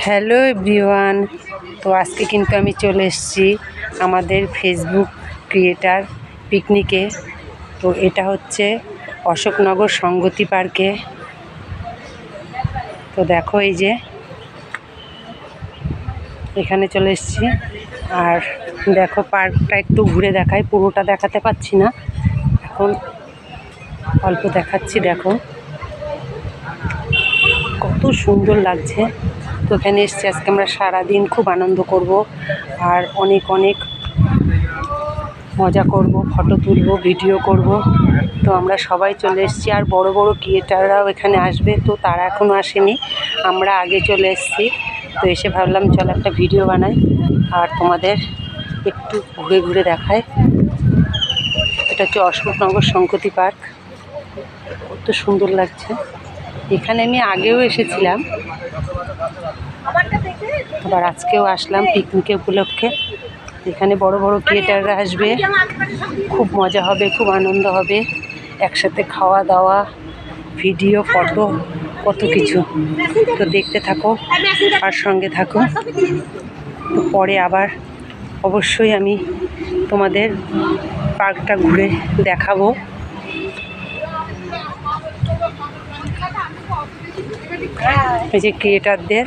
Hello everyone, তো আজকে কিন্তু আমি চলে এসেছি আমাদের ফেসবুক ক্রিয়েটার পিকনিকে। তো এটা হচ্ছে অশোকনগর সংগতি পার্কে। তো দেখো এই যে এখানে চলে এসেছি, আর দেখো পার্কটা একটু ঘুরে দেখাই, পুরোটা দেখাতে পাচ্ছি না, এখন অল্প দেখাচ্ছি। দেখো কত সুন্দর লাগছে। তো এখানে এসেছি আজকে আমরা সারাদিন খুব আনন্দ করব, আর অনেক অনেক মজা করব, ফটো তুলব, ভিডিও করব। তো আমরা সবাই চলে এসেছি, আর বড় বড় ক্রিয়েটাররাও এখানে আসবে। তো তারা এখনও আসেনি, আমরা আগে চলে এসেছি। তো এসে ভাবলাম চল একটা ভিডিও বানাই আর তোমাদের একটু ঘুরে ঘুরে দেখায়। এটা হচ্ছে অশোকনগর সংগতি পার্ক, কত সুন্দর লাগছে। এখানে আমি আগেও এসেছিলাম, আবার আজকেও আসলাম পিকনিকে উপলক্ষে। এখানে বড় বড় ক্রিয়েটাররা আসবে, খুব মজা হবে, খুব আনন্দ হবে, একসাথে খাওয়া দাওয়া, ভিডিও, ফটো, কত কিছু। তো দেখতে থাকো আর সঙ্গে থাকো। তো পরে আবার অবশ্যই আমি তোমাদের পার্কটা ঘুরে দেখাবো। এই যে ক্রিয়েটারদের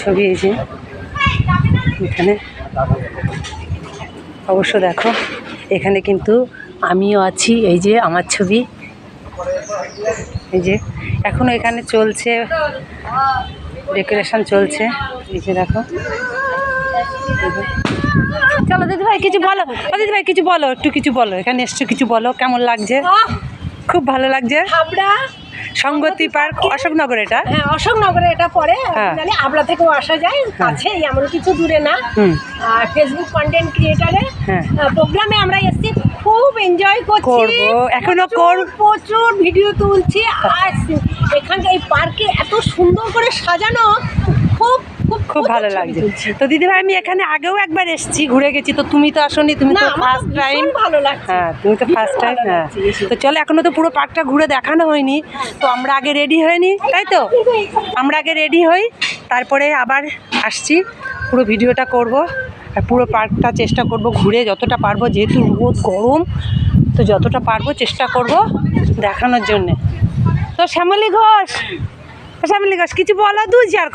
ছবি, এই যে এখানে অবশ্য দেখো, এখানে কিন্তু আমিও আছি। এই যে আমার ছবি, এই যে এখনো এখানে চলছে, ডেকোরেশন চলছে। এই যে দেখো, চলো দিদিভাই কিছু বলো, দিদিভাই কিছু বলো, একটু কিছু বলো, এখানে এসছো কিছু বলো, কেমন লাগছে? খুব ভালো লাগছে। সংগতি পার্ক অশোকনগর, এটা হ্যাঁ অশোকনগরে, এটা পরে জানি আবলা থেকেও আসা যায়, কাছে এমন কিছু দূরে না। আর ফেসবুক কন্টেন্ট ক্রিয়েটারে প্রোগ্রামে আমরা এসেছি, খুব এনজয় করছি, এখনো প্রচুর ভিডিও তুলছি। আর এখানকার এই পার্কে এত সুন্দর করে সাজানো, খুব খুব ভালো লাগছে। তো দিদিভাই আমি এখানে আগেও একবার এসেছি, ঘুরে গেছি। তো তুমি তো আসোনি, তুমি তো ফার্স্ট টাইম। ভালো লাগছে। হ্যাঁ তুমি তো ফার্স্ট টাইম। হ্যাঁ তো চলো, এখনো তো পুরো পার্কটা ঘুরে দেখানো হয়নি, তো আমরা আগে রেডি হয়নি, তাই তো আমরা আগে রেডি হই, তারপরে আবার আসছি, পুরো ভিডিওটা করব। আর পুরো পার্কটা চেষ্টা করব ঘুরে যতটা পারবো, যেহেতু রোদ গরম, তো যতটা পারবো চেষ্টা করব দেখানোর জন্যে। তো শ্যামলী ঘোষ কিছু বলো, দুই চার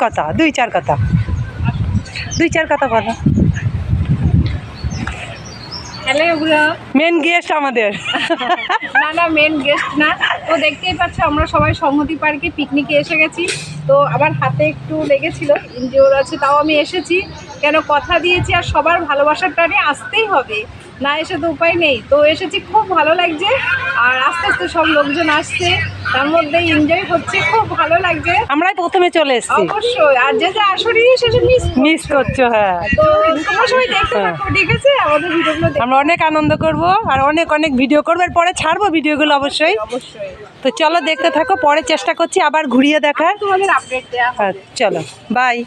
কথা বলো। হ্যালো এভরিওয়ান, মেন গেস্ট আমাদের। না মেন গেস্ট না। তো দেখতেই পাচ্ছ আমরা সবাই সংহতি পার্কে পিকনিকে এসে গেছি। তো আবার হাতে একটু লেগেছিল, ইনজিওর আছে, তাও আমি এসেছি, কেন কথা দিয়েছি, আর সবার ভালোবাসার টানে আসতেই হবে, না এসে তো উপায় নেই। তো এসেছি, খুব ভালো লাগছে, আর আস্তে আস্তে সব লোকজন আসছে, তার মধ্যে এনজয় হচ্ছে, খুব ভালো লাগছে। আমরাই প্রথমে চলে এসেছি অবশ্যই, আর যে আসরি সেটা মিস করছো। হ্যাঁ তো তোমরা সবাই দেখতে থাকো, ঠিক আছে? আমাদের ভিডিওগুলো আমরা অনেক আনন্দ করব, আর অনেক অনেক ভিডিও করবো, এর পরে ছাড়বো ভিডিওগুলো অবশ্যই। তো চলো দেখতে থাকো, পরে চেষ্টা করছি আবার ঘুরিয়ে দেখার, তোমাদের আপডেট দেওয়া হবে। চলো বাই।